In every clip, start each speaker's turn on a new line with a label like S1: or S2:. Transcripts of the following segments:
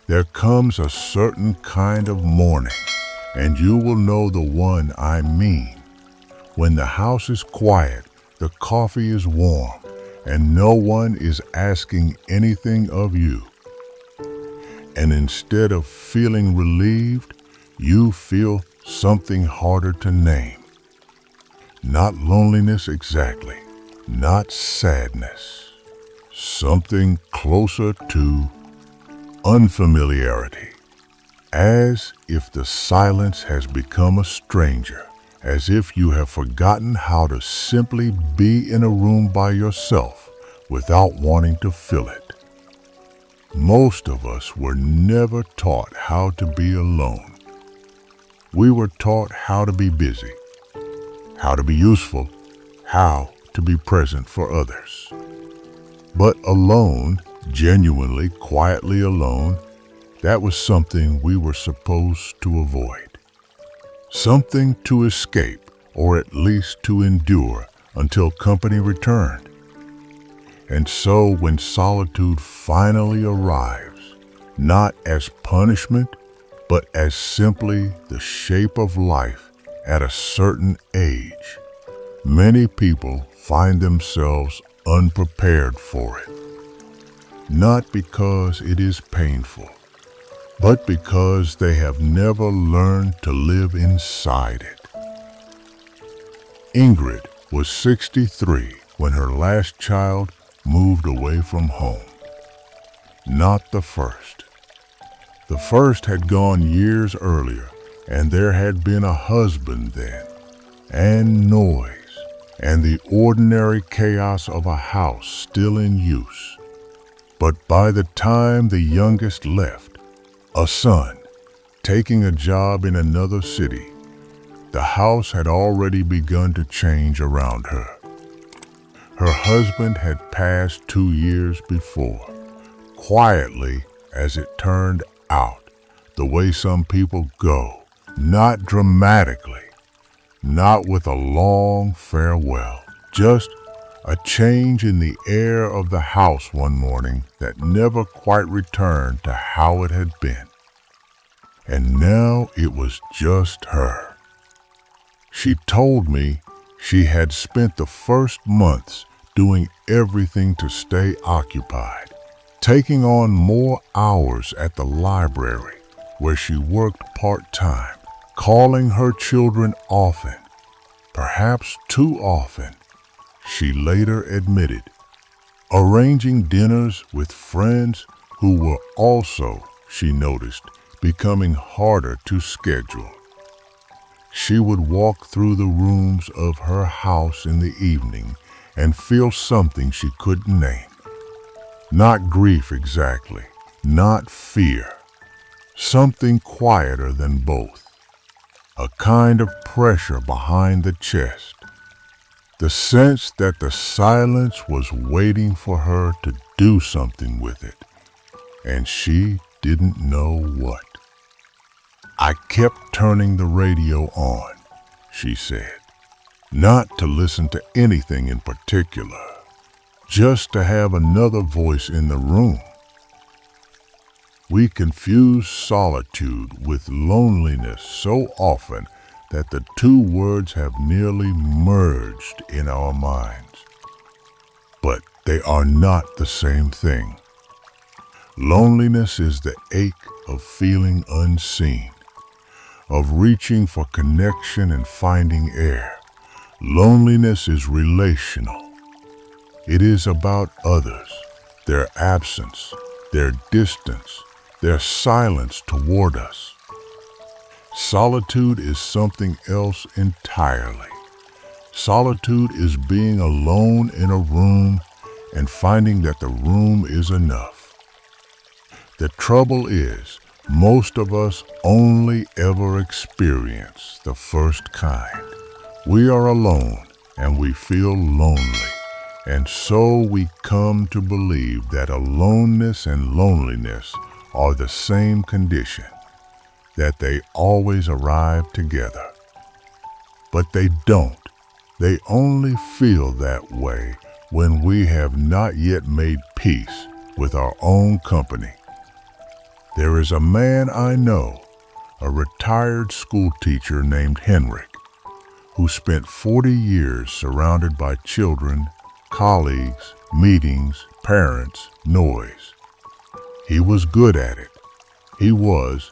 S1: There comes a certain kind of morning, and you will know the one I mean, when the house is quiet, the coffee is warm, and no one is asking anything of you. And instead of feeling relieved, you feel something harder to name. Not loneliness exactly, not sadness. Something closer to unfamiliarity. As if the silence has become a stranger, as if you have forgotten how to simply be in a room by yourself without wanting to fill it. Most of us were never taught how to be alone. We were taught how to be busy, how to be useful, how to be present for others. But alone, genuinely, quietly alone, that was something we were supposed to avoid. Something to escape, or at least to endure until company returned. And so when solitude finally arrives, not as punishment, but as simply the shape of life at a certain age, many people find themselves unprepared for it. Not because it is painful, but because they have never learned to live inside it. Ingrid was 63 when her last child moved away from home. Not the first. The first had gone years earlier, and there had been a husband then, and noise, and the ordinary chaos of a house still in use. But by the time the youngest left, a son, taking a job in another city, the house had already begun to change around her. Her husband had passed 2 years before, quietly as it turned out, the way some people go, not dramatically, not with a long farewell, just a change in the air of the house one morning that never quite returned to how it had been. And now it was just her. She told me she had spent the first months doing everything to stay occupied, taking on more hours at the library where she worked part-time, calling her children often, perhaps too often, she later admitted, arranging dinners with friends who were also, she noticed, becoming harder to schedule. She would walk through the rooms of her house in the evening and feel something she couldn't name. Not grief exactly, not fear. Something quieter than both. A kind of pressure behind the chest. The sense that the silence was waiting for her to do something with it, and she didn't know what. I kept turning the radio on, she said, not to listen to anything in particular, just to have another voice in the room. We confuse solitude with loneliness so often that the two words have nearly merged in our minds. But they are not the same thing. Loneliness is the ache of feeling unseen, of reaching for connection and finding air. Loneliness is relational. It is about others, their absence, their distance, their silence toward us. Solitude is something else entirely. Solitude is being alone in a room and finding that the room is enough. The trouble is, most of us only ever experience the first kind. We are alone and we feel lonely, and so we come to believe that aloneness and loneliness are the same condition, that they always arrive together. But they don't. They only feel that way when we have not yet made peace with our own company. There is a man I know, a retired school teacher named Henrik, who spent 40 years surrounded by children, colleagues, meetings, parents, noise. He was good at it. He was,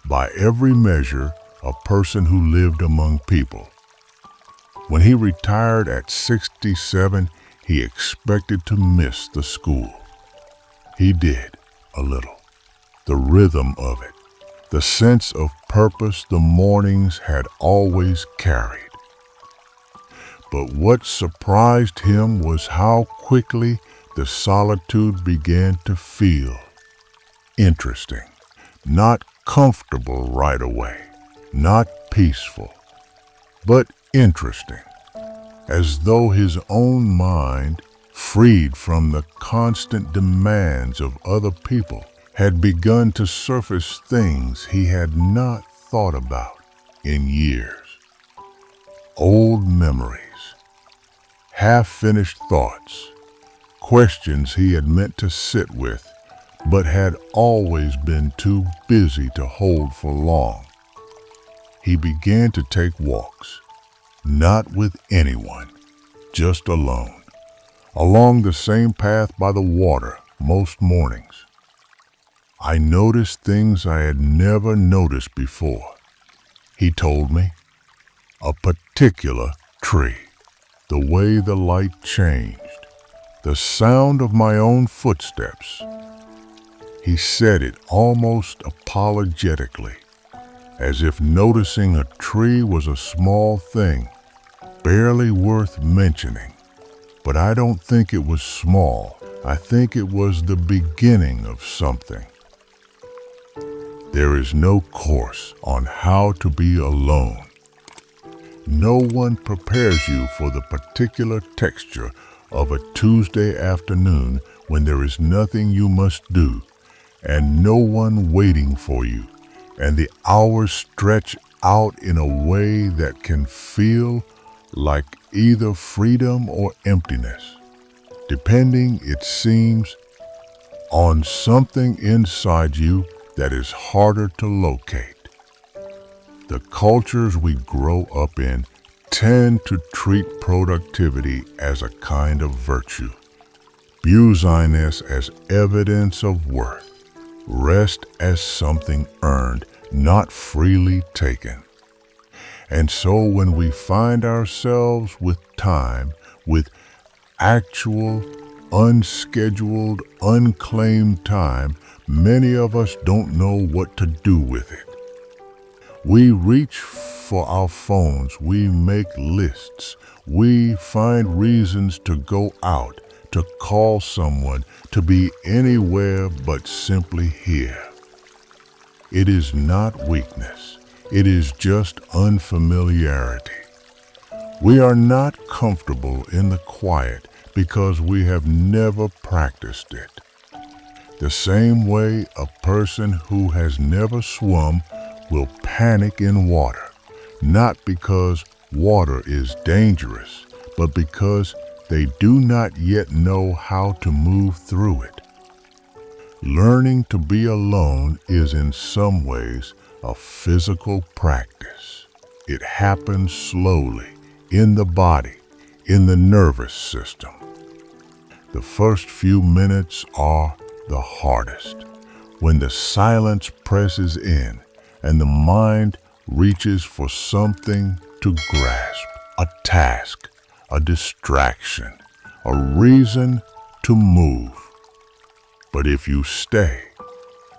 S1: by every measure, a person who lived among people. When he retired at 67, he expected to miss the school. He did, a little. The rhythm of it, the sense of purpose the mornings had always carried. But what surprised him was how quickly the solitude began to feel interesting, not comfortable right away, not peaceful, but interesting, as though his own mind, freed from the constant demands of other people, had begun to surface things he had not thought about in years. Old memories, half-finished thoughts, questions he had meant to sit with, but had always been too busy to hold for long. He began to take walks, not with anyone, just alone, along the same path by the water most mornings. I noticed things I had never noticed before. He told me, a particular tree, the way the light changed, the sound of my own footsteps. He said it almost apologetically, as if noticing a tree was a small thing, barely worth mentioning. But I don't think it was small. I think it was the beginning of something. There is no course on how to be alone. No one prepares you for the particular texture of a Tuesday afternoon when there is nothing you must do and no one waiting for you, and the hours stretch out in a way that can feel like either freedom or emptiness, depending, it seems, on something inside you that is harder to locate. The cultures we grow up in tend to treat productivity as a kind of virtue, busyness as evidence of worth, rest as something earned, not freely taken. And so when we find ourselves with time, with actual, unscheduled, unclaimed time, many of us don't know what to do with it. We reach for our phones, we make lists, we find reasons to go out, to call someone, to be anywhere but simply here. It is not weakness, it is just unfamiliarity. We are not comfortable in the quiet because we have never practiced it. The same way a person who has never swum will panic in water, not because water is dangerous, but because they do not yet know how to move through it. Learning to be alone is in some ways a physical practice. It happens slowly, in the body, in the nervous system. The first few minutes are the hardest, when the silence presses in and the mind reaches for something to grasp, a task, a distraction, a reason to move. But if you stay,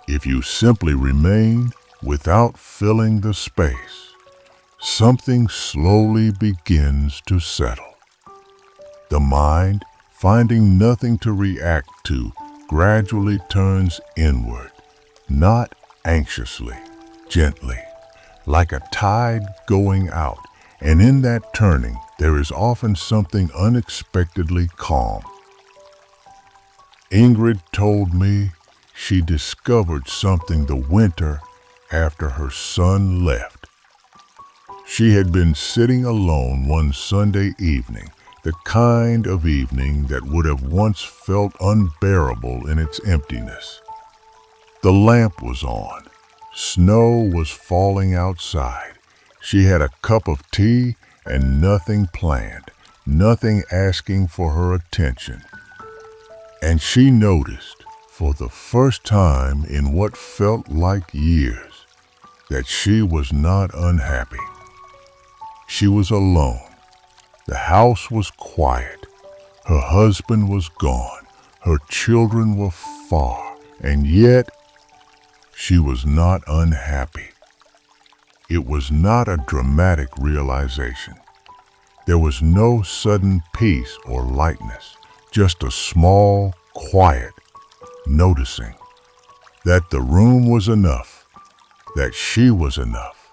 S1: if you simply remain without filling the space, something slowly begins to settle. The mind, finding nothing to react to, gradually turns inward, not anxiously, gently, like a tide going out, and in that turning, there is often something unexpectedly calm. Ingrid told me she discovered something the winter after her son left. She had been sitting alone one Sunday evening, the kind of evening that would have once felt unbearable in its emptiness. The lamp was on. Snow was falling outside. She had a cup of tea and nothing planned, nothing asking for her attention. And she noticed, for the first time in what felt like years, that she was not unhappy. She was alone. The house was quiet. Her husband was gone. Her children were far. And yet, she was not unhappy. It was not a dramatic realization. There was no sudden peace or lightness, just a small, quiet noticing that the room was enough, that she was enough,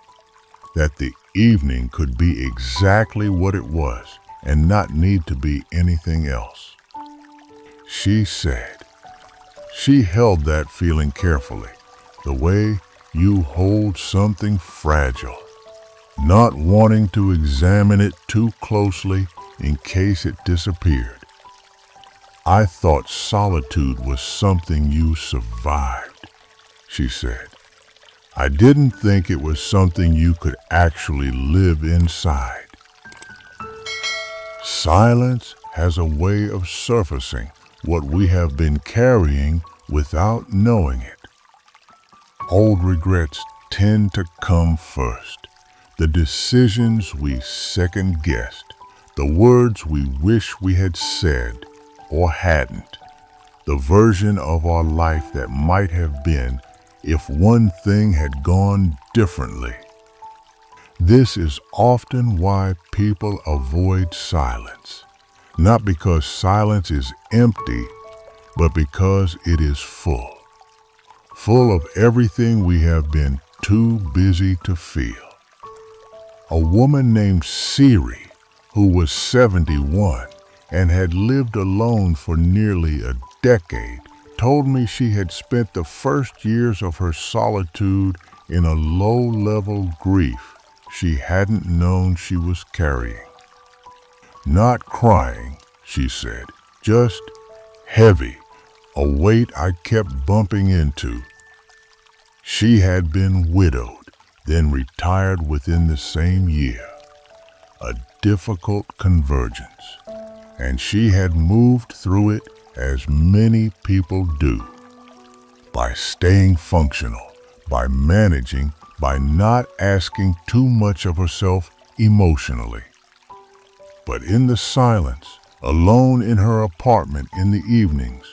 S1: that the evening could be exactly what it was and not need to be anything else. She said, she held that feeling carefully, the way you hold something fragile, not wanting to examine it too closely in case it disappeared. I thought solitude was something you survived, she said. I didn't think it was something you could actually live inside. Silence has a way of surfacing what we have been carrying without knowing it. Old regrets tend to come first. The decisions we second-guessed, the words we wish we had said or hadn't, the version of our life that might have been if one thing had gone differently. This is often why people avoid silence, not because silence is empty, but because it is full of everything we have been too busy to feel. A woman named Siri, who was 71 and had lived alone for nearly a decade, told me she had spent the first years of her solitude in a low-level grief she hadn't known she was carrying. Not crying, she said, just heavy, a weight I kept bumping into. She had been widowed, then retired within the same year. A difficult convergence, and she had moved through it as many people do. By staying functional, by managing, by not asking too much of herself emotionally. But in the silence, alone in her apartment in the evenings,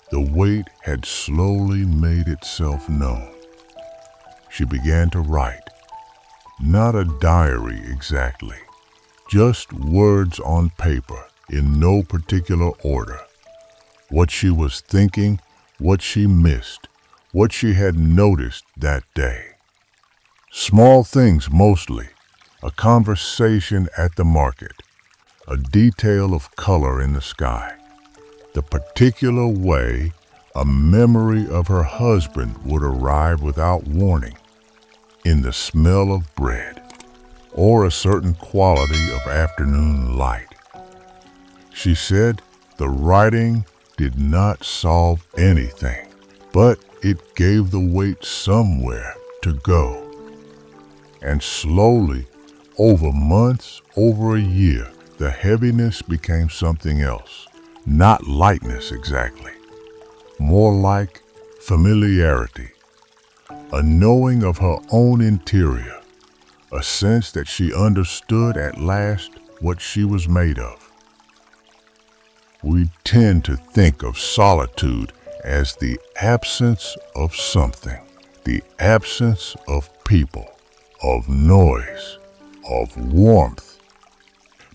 S1: the weight had slowly made itself known. She began to write, not a diary exactly, just words on paper in no particular order. What she was thinking, what she missed, what she had noticed that day. Small things mostly, a conversation at the market, a detail of color in the sky, the particular way a memory of her husband would arrive without warning, in the smell of bread, or a certain quality of afternoon light. She said the writing did not solve anything, but it gave the weight somewhere to go. And slowly, over months, over a year, the heaviness became something else. Not lightness exactly, more like familiarity, a knowing of her own interior, a sense that she understood at last what she was made of. We tend to think of solitude as the absence of something, the absence of people, of noise, of warmth.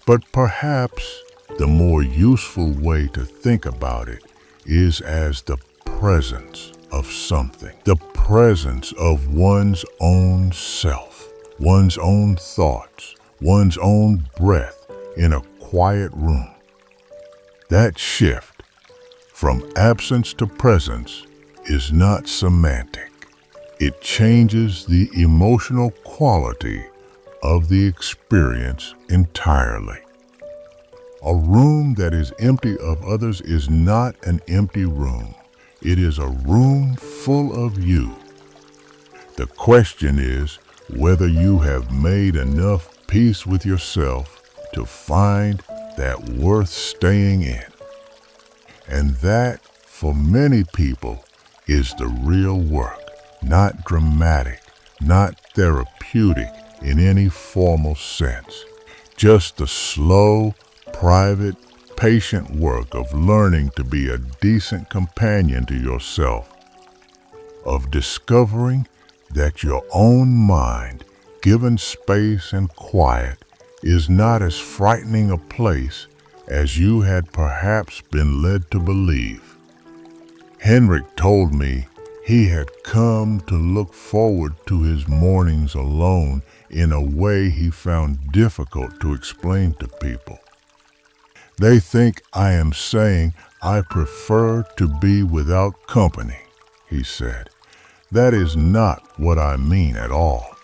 S1: But perhaps the more useful way to think about it is as the presence of something, the presence of one's own self, one's own thoughts, one's own breath in a quiet room. That shift from absence to presence is not semantic. It changes the emotional quality of the experience entirely. A room that is empty of others is not an empty room. It is a room full of you. The question is whether you have made enough peace with yourself to find that worth staying in. And that, for many people, is the real work, not dramatic, not therapeutic in any formal sense, just the slow, private, patient work of learning to be a decent companion to yourself, of discovering that your own mind, given space and quiet, is not as frightening a place as you had perhaps been led to believe. Henrik told me he had come to look forward to his mornings alone in a way he found difficult to explain to people. They think I am saying I prefer to be without company, he said. That is not what I mean at all.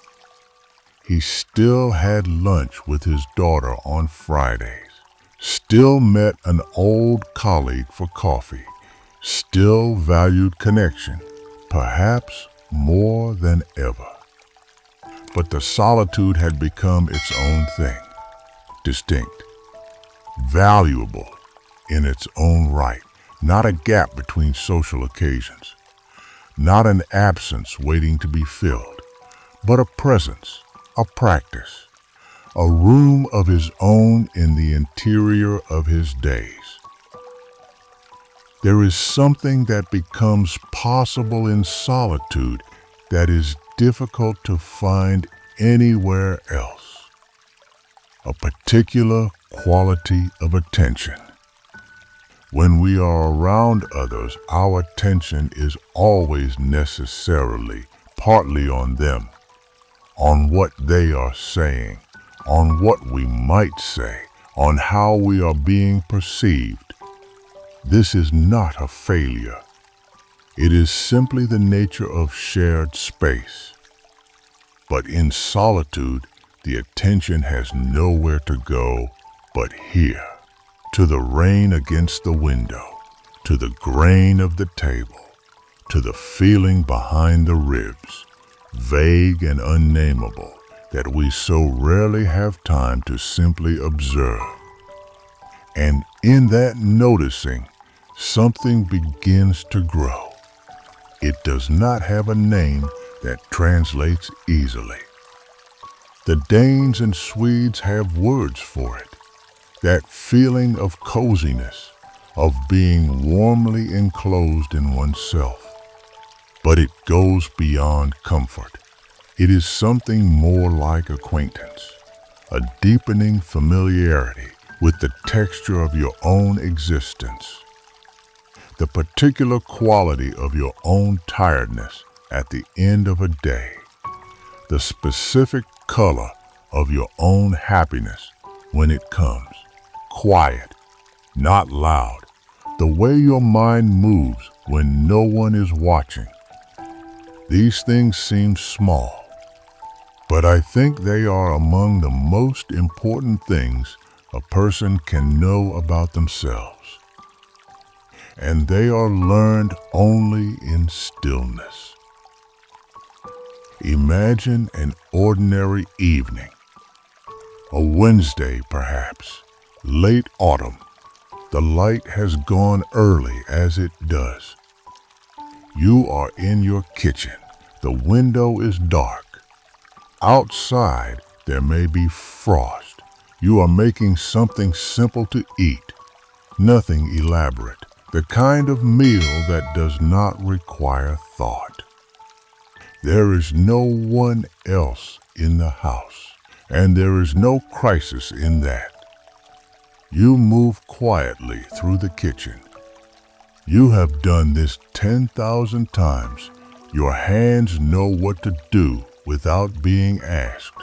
S1: He still had lunch with his daughter on Fridays, still met an old colleague for coffee, still valued connection, perhaps more than ever. But the solitude had become its own thing, distinct, valuable in its own right, not a gap between social occasions, not an absence waiting to be filled, but a presence, a practice, a room of his own in the interior of his days. There is something that becomes possible in solitude that is difficult to find anywhere else. A particular quality of attention. When we are around others, our attention is always necessarily partly on them, on what they are saying, on what we might say, on how we are being perceived. This is not a failure. It is simply the nature of shared space. But in solitude, the attention has nowhere to go but here, to the rain against the window, to the grain of the table, to the feeling behind the ribs, vague and unnameable, that we so rarely have time to simply observe. And in that noticing, something begins to grow. It does not have a name that translates easily. The Danes and Swedes have words for it, that feeling of coziness, of being warmly enclosed in oneself. But it goes beyond comfort. It is something more like acquaintance, a deepening familiarity with the texture of your own existence, the particular quality of your own tiredness at the end of a day, the specific color of your own happiness when it comes, quiet, not loud, the way your mind moves when no one is watching. These things seem small, but I think they are among the most important things a person can know about themselves. And they are learned only in stillness. Imagine an ordinary evening, a Wednesday perhaps, late autumn. The light has gone early as it does. You are in your kitchen. The window is dark. Outside, there may be frost. You are making something simple to eat, nothing elaborate, the kind of meal that does not require thought. There is no one else in the house, and there is no crisis in that. You move quietly through the kitchen. You have done this 10,000 times. Your hands know what to do without being asked.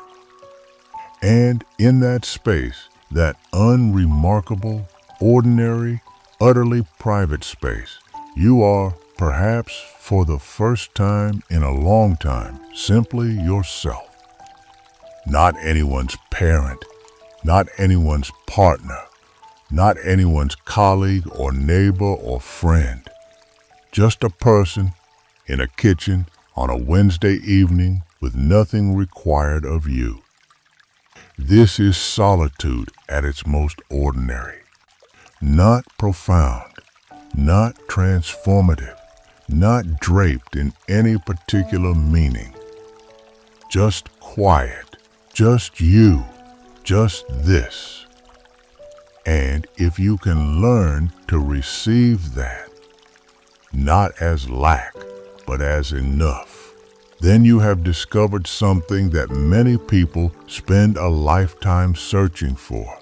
S1: And in that space, that unremarkable, ordinary, utterly private space, you are, perhaps for the first time in a long time, simply yourself. Not anyone's parent, not anyone's partner, not anyone's colleague or neighbor or friend. just a person in a kitchen on a Wednesday evening with nothing required of you. This is solitude at its most ordinary. Not profound, not transformative, not draped in any particular meaning. Just quiet, just you, just this. And if you can learn to receive that, not as lack, but as enough, then you have discovered something that many people spend a lifetime searching for.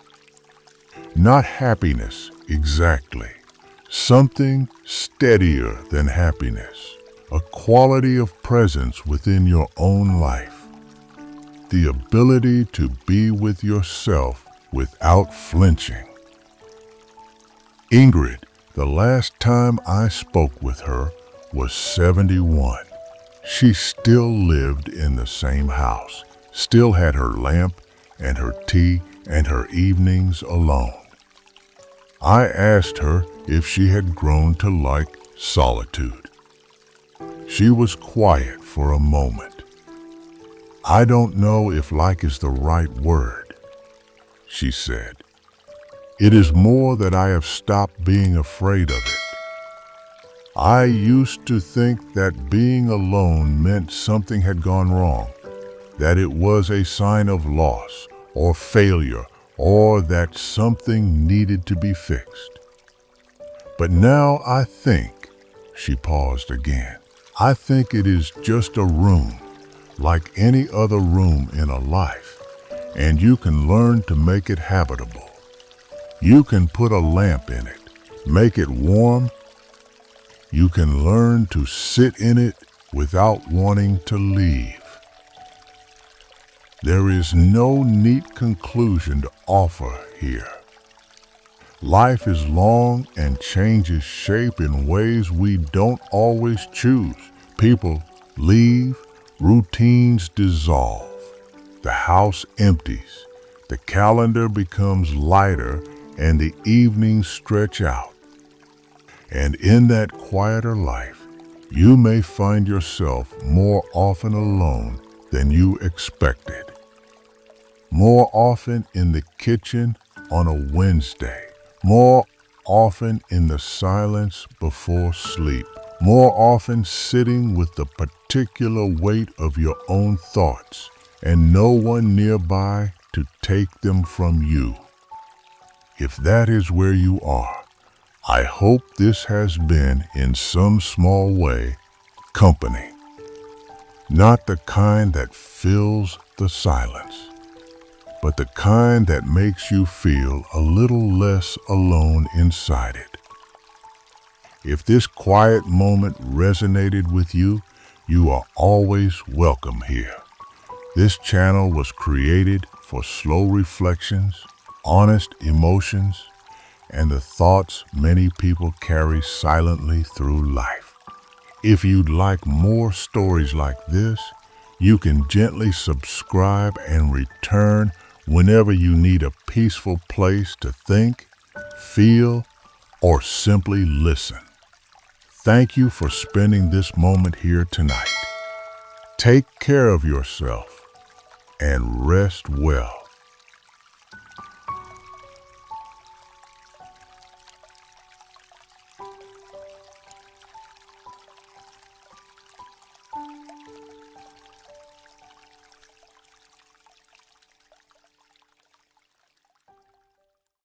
S1: Not happiness exactly, something steadier than happiness, a quality of presence within your own life, the ability to be with yourself without flinching. Ingrid, the last time I spoke with her, was 71. She still lived in the same house, still had her lamp and her tea and her evenings alone. I asked her if she had grown to like solitude. She was quiet for a moment. I don't know if like is the right word, she said. It is more that I have stopped being afraid of it. I used to think that being alone meant something had gone wrong, that it was a sign of loss or failure, or that something needed to be fixed. But now I think, she paused again, I think it is just a room, like any other room in a life, and you can learn to make it habitable. You can put a lamp in it, make it warm. You can learn to sit in it without wanting to leave. There is no neat conclusion to offer here. Life is long and changes shape in ways we don't always choose. People leave, routines dissolve, the house empties, the calendar becomes lighter, and the evenings stretch out. And in that quieter life, you may find yourself more often alone than you expected. More often in the kitchen on a Wednesday. More often in the silence before sleep. More often sitting with the particular weight of your own thoughts and no one nearby to take them from you. If that is where you are, I hope this has been, in some small way, company. Not the kind that fills the silence, but the kind that makes you feel a little less alone inside it. If this quiet moment resonated with you, you are always welcome here. This channel was created for slow reflections, honest emotions, and the thoughts many people carry silently through life. If you'd like more stories like this, you can gently subscribe and return whenever you need a peaceful place to think, feel, or simply listen. Thank you for spending this moment here tonight. Take care of yourself and rest well.